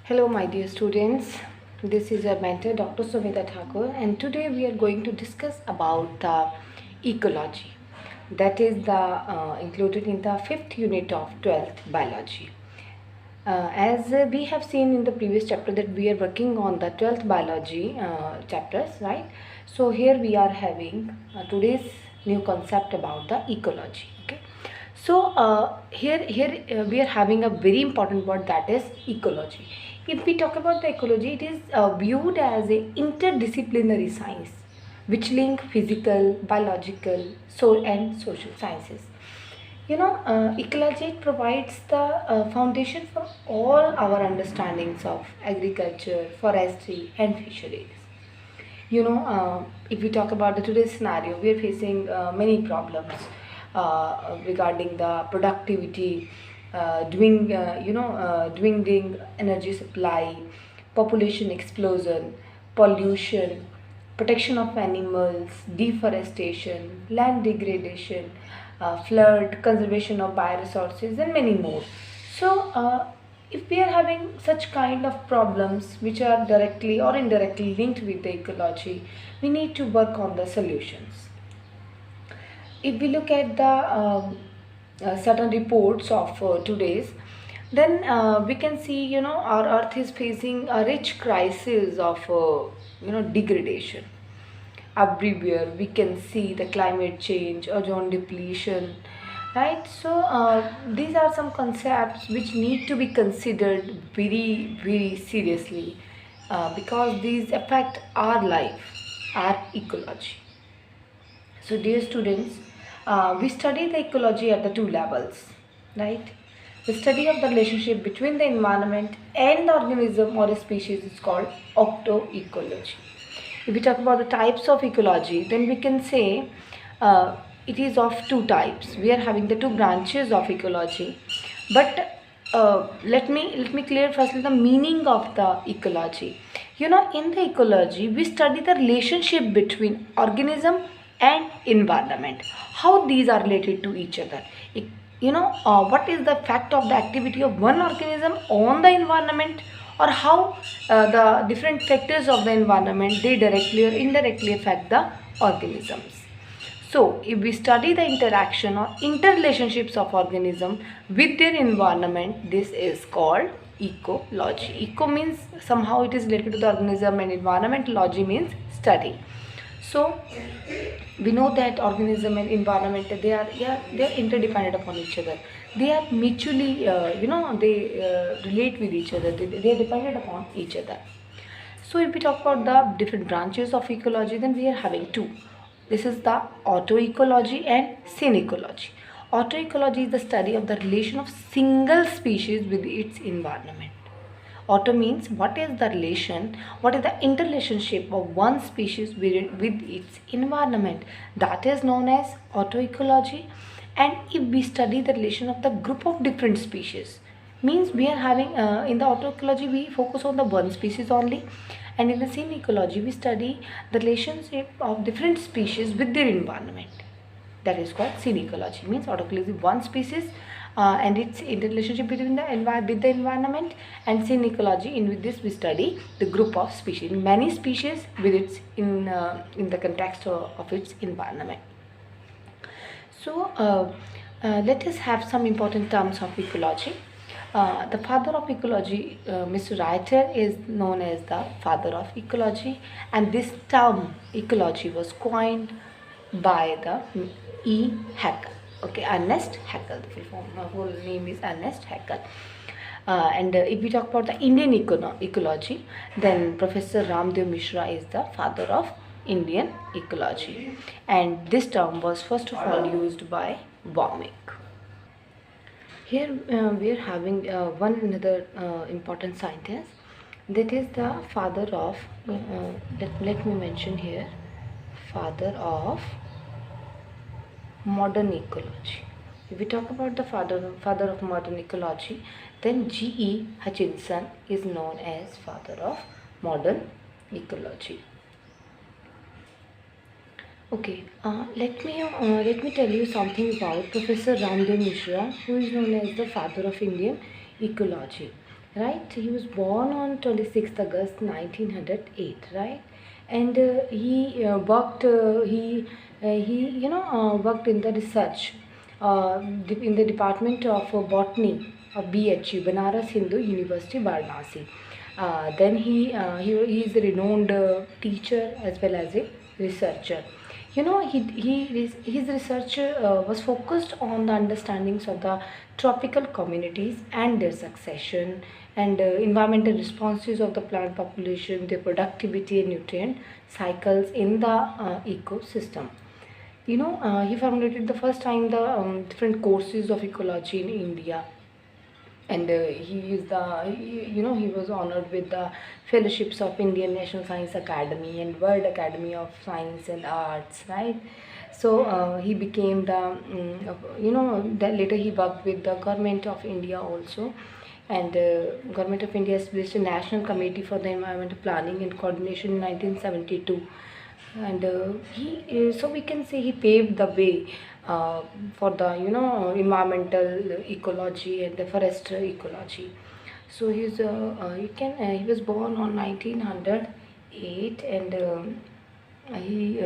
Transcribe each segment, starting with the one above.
Hello, my dear students. This is your mentor, Dr. Sumita Thakur, and today we are going to discuss about ecology. That is the included in the fifth unit of 12th biology. As we have seen in the previous chapter that we are working on the 12th biology chapters, right? So here we are having today's new concept about the ecology. Okay. So here we are having a very important word, that is ecology. If we talk about the ecology, it is viewed as a interdisciplinary science which link physical, biological, and social sciences. Ecology provides the foundation for all our understandings of agriculture, forestry, and fisheries. If we talk about the today's scenario, we are facing many problems regarding the productivity, dwindling energy supply, population explosion, pollution, protection of animals, deforestation, land degradation, flood, conservation of bioresources, and many more. So, if we are having such kind of problems which are directly or indirectly linked with the ecology, we need to work on the solutions. If we look at the certain reports of today's, then we can see, our earth is facing a rich crisis of degradation. Everywhere we can see the climate change, ozone depletion, right? So these are some concepts which need to be considered very very seriously, because these affect our life, our ecology. So, dear students, we study the ecology at the two levels, right? The study of the relationship between the environment and the organism or a species is called octoecology. If we talk about the types of ecology, then we can say it is of two types. We are having the two branches of ecology, but let me clear firstly the meaning of the ecology. In the ecology, we study the relationship between organism and environment, how these are related to each other. What is the effect of the activity of one organism on the environment, or how the different factors of the environment, they directly or indirectly affect the organisms. So, if we study the interaction or interrelationships of organism with their environment, this is called ecology. Eco means somehow it is related to the organism, and environmentology means study. So we know that organism and environment, they are interdependent upon each other. They are mutually they relate with each other. They are dependent upon each other. So if we talk about the different branches of ecology, then we are having two. This is the autoecology and synecology. Autoecology is the study of the relation of single species with its environment. Auto means what is the relation, what is the interrelationship of one species with its environment. That is known as autoecology. And if we study the relation of the group of different species, means we are having in the autoecology we focus on the one species only, and in the synecology we study the relationship of different species with their environment. That is called synecology. Means autoecology one species and its interrelationship between with the environment, and synecology, in with this we study the group of species, many species with its in the context of its environment. So let us have some important terms of ecology. The father of ecology, Mr. Reiter, is known as the father of ecology, and this term ecology was coined by the E. Haeckel. Okay, Ernest Haeckel. The full name is Ernest Haeckel. And if we talk about the Indian ecology, then Professor Ramdev Mishra is the father of Indian ecology, and this term was first of all used by Warmick. Here we are having one another important scientist, that is the father of let me mention here, father of modern ecology. If we talk about the father of modern ecology, then G.E. Hutchinson is known as father of modern ecology. Okay, let me tell you something about Professor Ramdev Mishra, who is known as the father of Indian ecology. right? He was born on 26th August 1908, right? And he worked he worked in the research in the department of botany of BHU, Banaras Hindu University, Varanasi. Then he is a renowned teacher as well as a researcher. His research was focused on the understandings of the tropical communities and their succession, and environmental responses of the plant population, their productivity and nutrient cycles in the ecosystem. He formulated the first time the different courses of ecology in India, and he was honored with the fellowships of Indian National Science Academy and World Academy of Science and Arts, right? So he became the that later he worked with the government of India also, and government of India established a national committee for the environmental planning and coordination in 1972. And so we can say he paved the way for the environmental ecology and the forestry ecology. So he was born on 1908, and he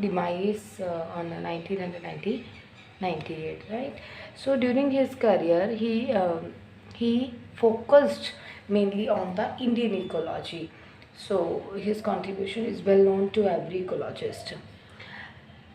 demise on 1998, right? So during his career he focused mainly on the Indian ecology, so his contribution is well known to every ecologist.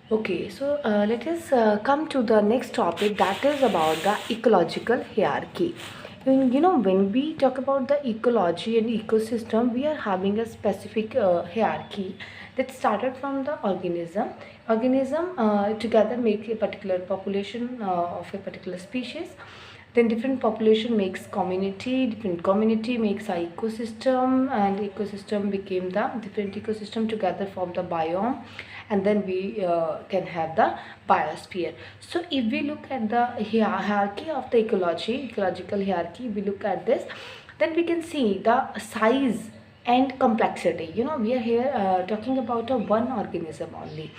Okay, so let us come to the next topic, that is about the ecological hierarchy. When we talk about the ecology and ecosystem, we are having a specific hierarchy that started from the organism. Organism together make a particular population of a particular species. Then different population makes community, different community makes a ecosystem, and ecosystem became the different ecosystem together form the biome, and then we can have the biosphere. So if we look at the hierarchy of the ecological hierarchy, we look at this, then we can see the size and complexity. We are here talking about a one organism only,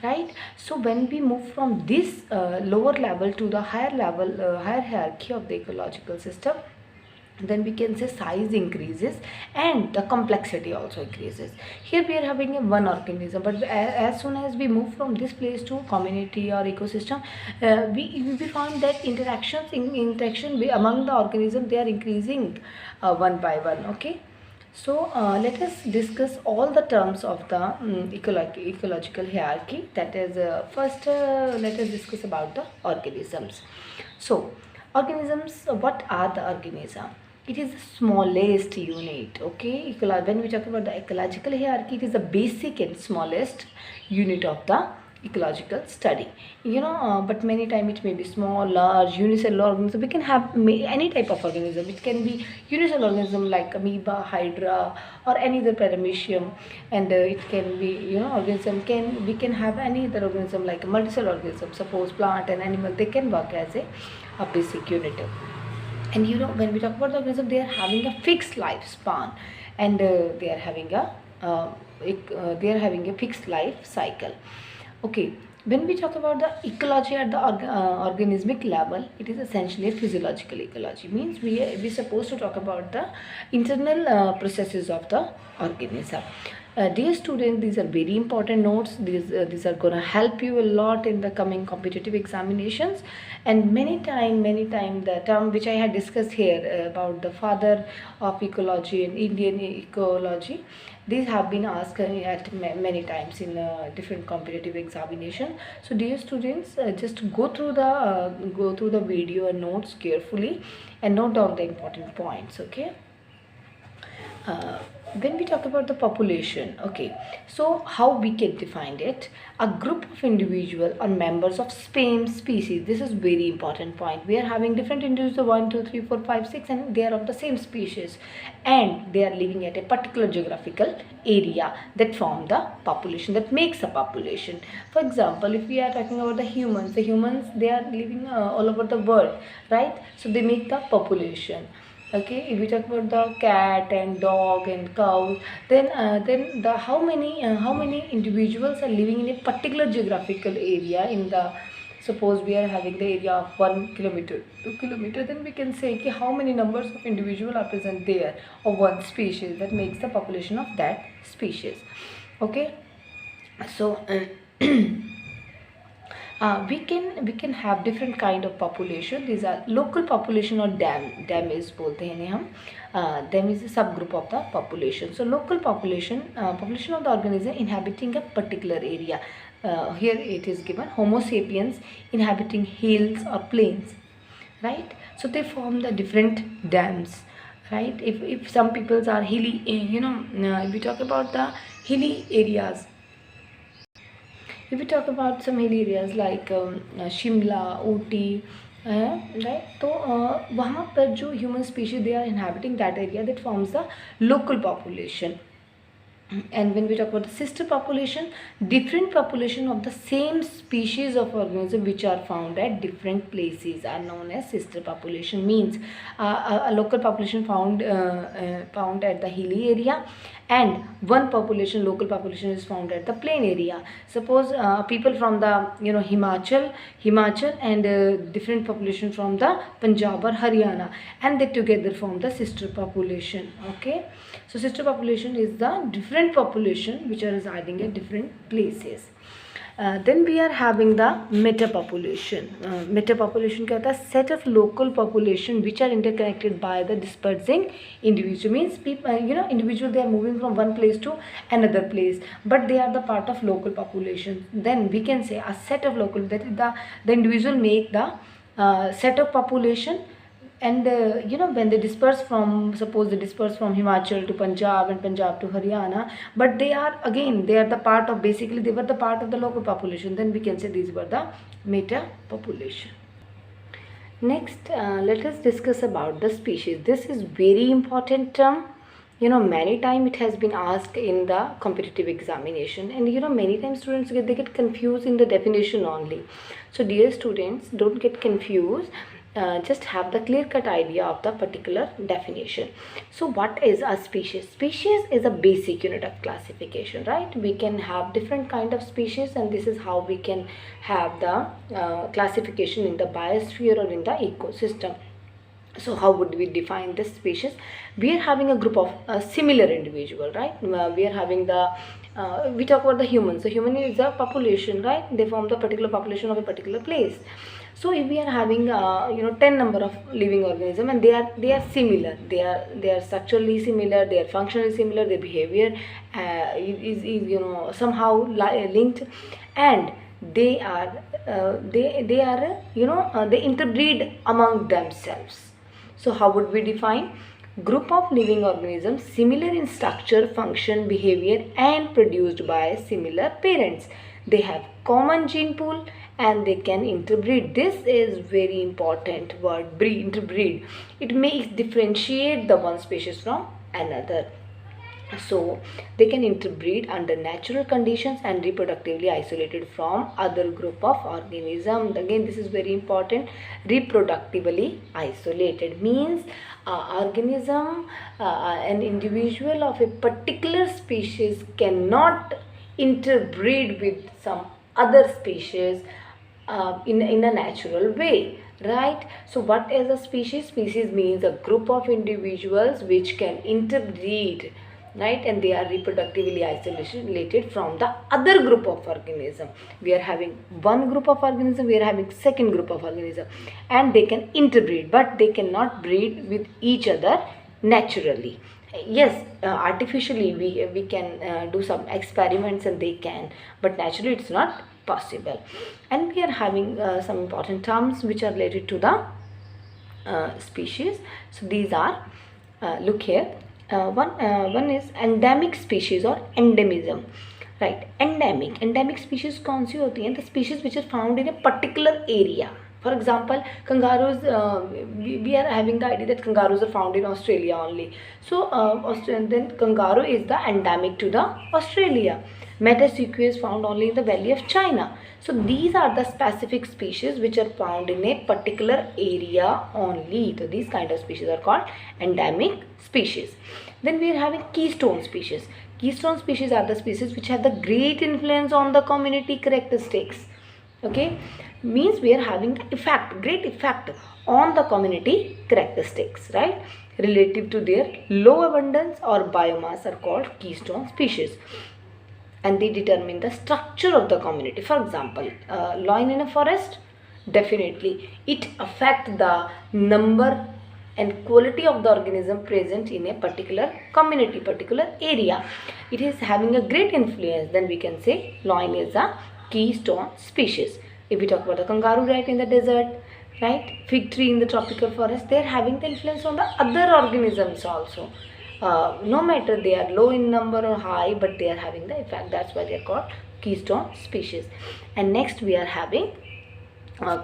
right? So when we move from this lower level to the higher level, higher hierarchy of the ecological system, then we can say size increases and the complexity also increases. Here we are having a one organism, but as soon as we move from this place to community or ecosystem, we found that interaction among the organism, they are increasing one by one. Okay, so let us discuss all the terms of the ecological hierarchy. That is, first let us discuss about the organisms. So organisms, what are the organism? It is the smallest unit. Okay, when we talk about the ecological hierarchy, it is the basic and smallest unit of the ecological study. But many times it may be small, large, unicellular organism. We can have any type of organism. It can be unicellular organism like amoeba, hydra, or any other paramecium, and it can be we can have any other organism like a multicellular organism. Suppose plant and animal, they can work as a basic unit. And when we talk about the organism, they are having a fixed lifespan, and they are having a fixed life cycle. Okay, when we talk about the ecology at the organismic level, it is essentially a physiological ecology. Means we supposed to talk about the internal processes of the organism. Dear students, these are very important notes. These are going to help you a lot in the coming competitive examinations. And many time the term which I had discussed here about the father of ecology and Indian ecology, these have been asked at many times in different competitive examination. So dear students, just go through the video and notes carefully and note down the important points. Okay. When we talk about the population, okay, so how we can define it? A group of individual or members of same species. This is very important point. We are having different individuals, 1 2 3 4 5 6, and they are of the same species, and they are living at a particular geographical area that form the population, that makes a population. For example, if we are talking about the humans, they are living all over the world, right? So they make the population. Okay, if we talk about the cat and dog and cow, then the how many individuals are living in a particular geographical area in the Suppose we are having the area of 1 kilometer, 2 kilometer, then we can say कि how many numbers of individual are present there of one species, that makes the population of that species. Okay, so we can have different kind of population. These are local population or dam is बोलते हैं इन्हें हम. Dam is a subgroup of the population. So local population of the organism inhabiting a particular area. Here it is given Homo sapiens inhabiting hills or plains, right? So they form the different dams, right? If some peoples are hilly, if we talk about the hilly areas, if we talk about some hilly areas like Shimla, Ooty, right, तो वहाँ पर जो human species they are inhabiting that area, that forms the local population. And when we talk about the sister population, different population of the same species of organism which are found at different places are known as sister population. Means a local population found at the hilly area, and one local population is found at the plain area. Suppose people from the Himachal and different population from the Punjab or Haryana, and they together form the sister population. Okay, so sister population is the different population which are residing at different places. Then we are having the meta population. Meta population क्या होता है? Set of local population which are interconnected by the dispersing individual. Means people, individual, they are moving from one place to another place, but they are the part of local population. Then we can say a set of local, that is the individual make the set of population. And when they disperse from, suppose they disperse from Himachal to Punjab and Punjab to Haryana, but they are the part of, basically they were the part of the local population, then we can say these were the meta population. Next, let us discuss about the species. This is very important term. Many times it has been asked in the competitive examination, and many times students they get confused in the definition only. So dear students, don't get confused. Just have the clear-cut idea of the particular definition. So what is a species? Species is a basic unit of classification, right? We can have different kind of species, and this is how we can have the classification in the biosphere or in the ecosystem. So how would we define this species? We are having a group of similar individual, right? We are having the we talk about the humans. So human is a population, right? They form the particular population of a particular place. So if we are having 10 number of living organism, and they are similar, they are structurally similar, they are functionally similar, their behavior is somehow linked, and they interbreed among themselves. So how would we define? Group of living organisms similar in structure, function, behavior, and produced by similar parents. They have common gene pool and they can interbreed. This is very important word, interbreed. It makes differentiate the one species from another. So they can interbreed under natural conditions and reproductively isolated from other group of organisms. Again, this is very important. Reproductively isolated means organism, an individual of a particular species cannot interbreed with some other species in a natural way, right? So what is a species? Species means a group of individuals which can interbreed, right, and they are reproductively isolated from the other group of organism. We are having one group of organism, we are having second group of organism, and they can interbreed, but they cannot breed with each other naturally. Yes, artificially we can do some experiments and they can, but naturally it's not possible. And we are having some important terms which are related to the species. So these are look here. One is endemic species or endemism, right? Endemic species कौन सी होती हैं? The species which are found in a particular area. For example, kangaroos, we are having the idea that kangaroos are found in Australia only. So then kangaroo is the endemic to the Australia. Metasequoia is found only in the valley of China. So these are the specific species which are found in a particular area only. So these kind of species are called endemic species. Then we are having keystone species. Keystone species are the species which have the great influence on the community characteristics. Okay, means we are having effect, great effect on the community characteristics, right, relative to their low abundance or biomass are called keystone species, and they determine the structure of the community. For example, lion in a forest, definitely it affect the number and quality of the organism present in a particular community, particular area. It is having a great influence. Then we can say lion is a keystone species. If we talk about the kangaroo rat in the desert, right, fig tree in the tropical forest, they are having the influence on the other organisms also. No matter they are low in number or high, but they are having the effect. That's why they are called keystone species. And next we are having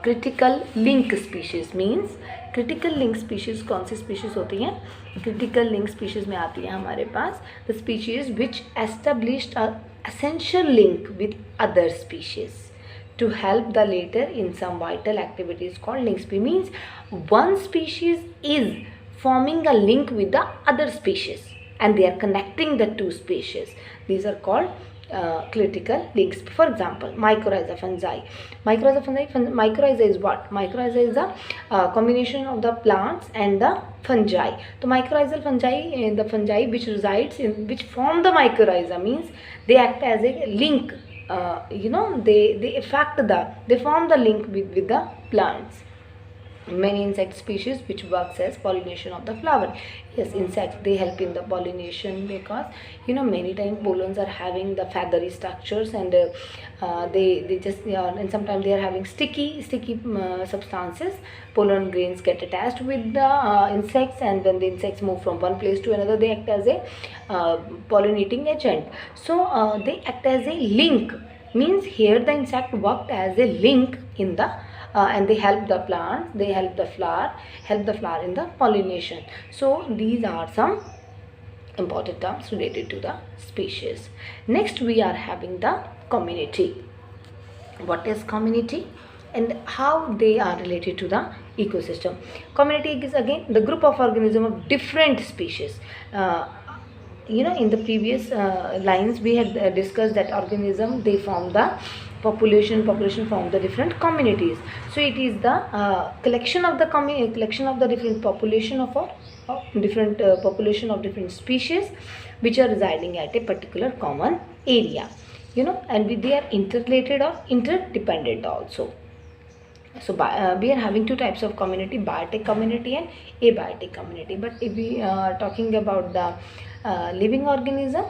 critical link species. Means critical link species कौन सी species होती हैं? Critical link species में आती है हमारे पास the species which established a essential link with other species to help the later in some vital activities called link species. Means one species is forming a link with the other species and they are connecting the two species. These are called critical links. For example, mycorrhiza fungi. Mycorrhiza is what? Mycorrhiza is a combination of the plants and the fungi. So mycorrhizal fungi, the fungi which resides in, which form the mycorrhiza, means they act as a link. They form the link with the plants. Many insect species which works as pollination of the flower. Yes, insects, they help in the pollination because many times pollens are having the feathery structures and they just and sometimes they are having sticky substances. Pollen grains get attached with the insects, and when the insects move from one place to another, they act as a pollinating agent. So they act as a link. Means here the insect worked as a link in the and they help the plants, they help the flower in the pollination. So these are some important terms related to the species. Next we are having the community. What is community and how they are related to the ecosystem? Community is again the group of organisms of different species. In the previous lines we had discussed that organism, they form the population form the different communities. So it is the collection of the different population of different population of different species which are residing at a particular common area, and they are interrelated or interdependent also. So we are having two types of community, biotic community and abiotic community. But if we are talking about the living organism,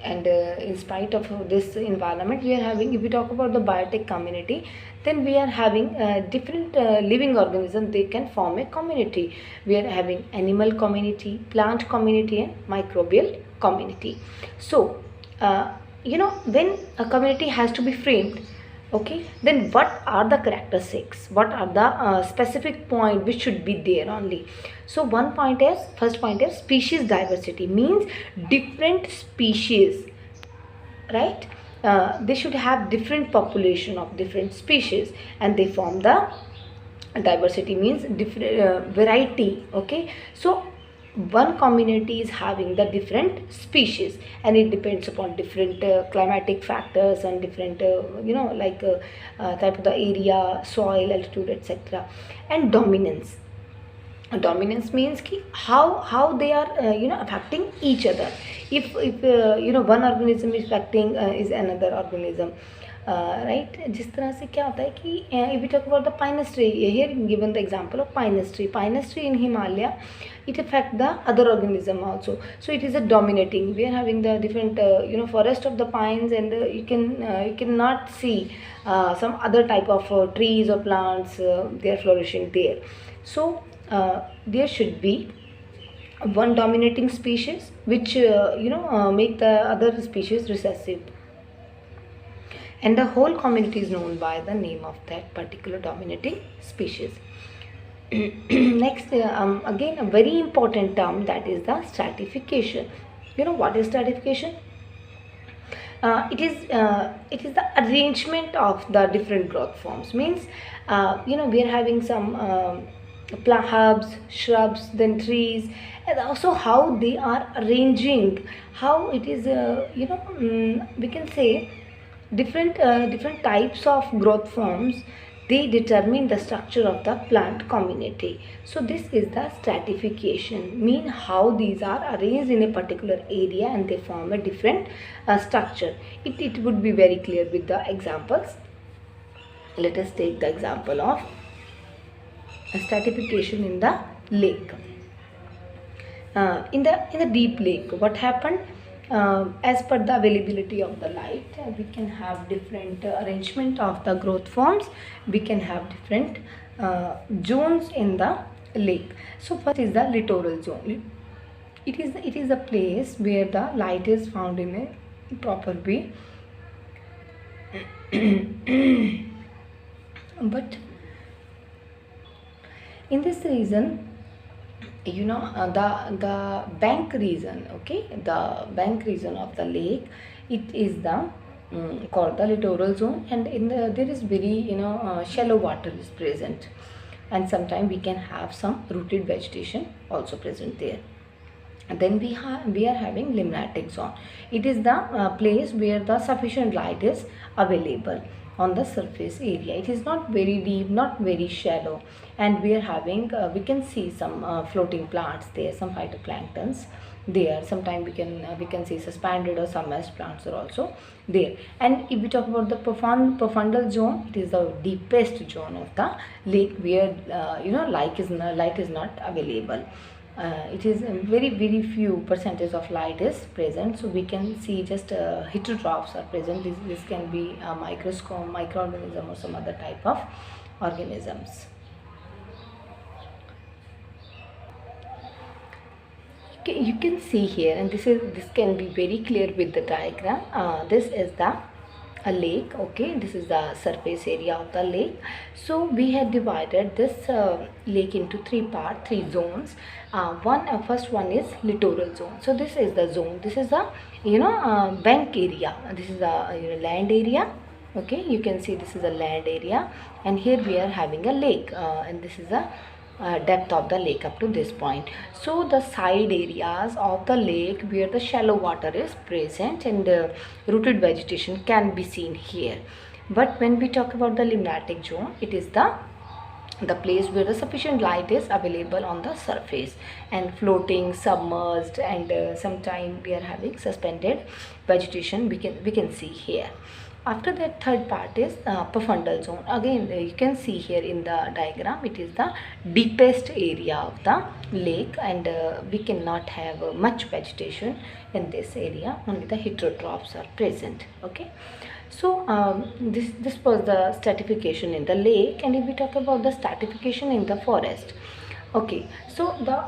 and in spite of this environment we are having, if we talk about the biotic community, then we are having different living organisms, they can form a community. We are having animal community, plant community and microbial community. So when a community has to be framed, okay, then what are the characteristics, what are the specific point which should be there only? So first point is species diversity. Means different species, right, they should have different population of different species and they form the diversity. Means different variety. Okay, so one community is having the different species and it depends upon different climatic factors and different type of the area, soil, altitude, etc. And dominance means ki how they are affecting each other. If one organism is affecting is another organism, right. जिस तरह से क्या होता है कि if we talk about the pinus tree, here given the example of pinus tree in Himalaya, it affect the other organism also. So it is a dominating, we are having the different forest of the pines, and you cannot see some other type of trees or plants they are flourishing there. So there should be one dominating species which make the other species recessive, and the whole community is known by the name of that particular dominating species. Next, again a very important term, that is the stratification. What is stratification? It is the arrangement of the different growth forms. Means we are having some herbs, shrubs, then trees, and also how they are arranging, how it is we can say Different types of growth forms, they determine the structure of the plant community. So this is the stratification, mean how these are arranged in a particular area and they form a different structure. It would be very clear with the examples. Let us take the example of stratification in the lake. In the deep lake, what happened? As per the availability of the light, we can have different arrangement of the growth forms. We can have different zones in the lake. So first is the littoral zone. It is a place where the light is found in a proper way. But in this region, the bank region, okay, the bank region of the lake, it is the called the littoral zone, and in the there is very shallow water is present, and sometimes we can have some rooted vegetation also present there. And then we are having limnatic zone. It is the place where the sufficient light is available on the surface area. It is not very deep, not very shallow, and we are having we can see some floating plants there, some phytoplanktons there. Sometimes we can see suspended or submerged plants are also there. And if we talk about the profundal zone, it is the deepest zone of the lake where light is not available. It is very few percentage of light is present, so we can see just heterotrophs are present. This can be a microorganism or some other type of organisms. You can see here, and this can be very clear with the diagram. This is the a lake, okay, this is the surface area of the lake. So we have divided this lake into three zones. First one is littoral zone. So this is the zone, this is the bank area, this is the land area, okay. You can see this is a land area, and here we are having a lake, and this is the depth of the lake up to this point. So the side areas of the lake where the shallow water is present and rooted vegetation can be seen here. But when we talk about the limnatic zone, it is the place where the sufficient light is available on the surface and floating, submerged, and sometimes we are having suspended vegetation we can see here. After that, third part is profundal zone. Again, you can see here in the diagram, it is the deepest area of the lake, and we cannot have much vegetation in this area. Only the heterotrophs are present, okay. So this was the stratification in the lake. And if we talk about the stratification in the forest, okay, so the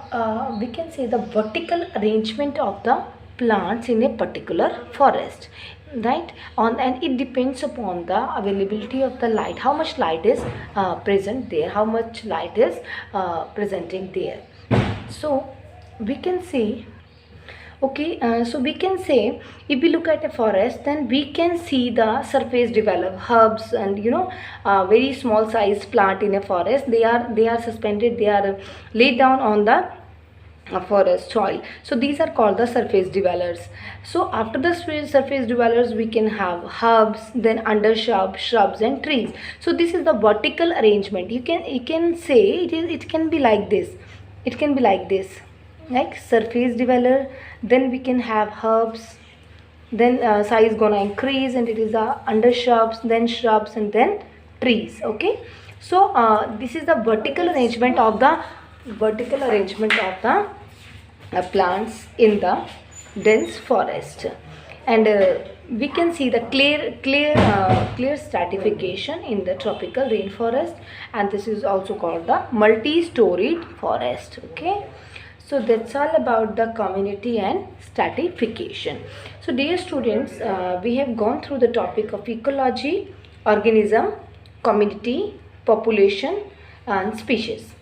we can say the vertical arrangement of the plants in a particular forest, right, and it depends upon the availability of the light, how much light is present there, how much light is presenting there. So we can see, okay, so we can say if we look at a forest, then we can see the surface develop herbs and very small sized plant in a forest. They are suspended, they are laid down on the forest soil. So these are called the surface dwellers. So after the surface dwellers, we can have herbs, then undershrubs, shrubs, and trees. So this is the vertical arrangement. You can say it can be like this. It can be like this, like surface dweller. Then we can have herbs. Then size gonna increase, and it is the undershrubs, then shrubs, and then trees. Okay. So this is the vertical arrangement of the plants in the dense forest. And we can see the clear stratification in the tropical rainforest, and this is also called the multi-storied forest, okay. So that's all about the community and stratification. So dear students, we have gone through the topic of ecology, organism, community, population, and species.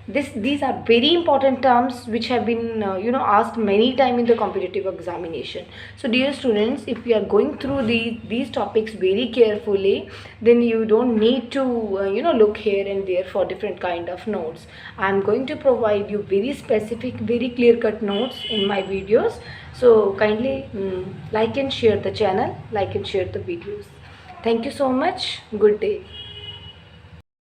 These are very important terms which have been asked many times in the competitive examination. So dear students, if you are going through these topics very carefully, then you don't need to look here and there for different kind of notes. I am going to provide you very specific, very clear-cut notes in my videos. So kindly like and share the channel, like and share the videos. Thank you so much. Good day.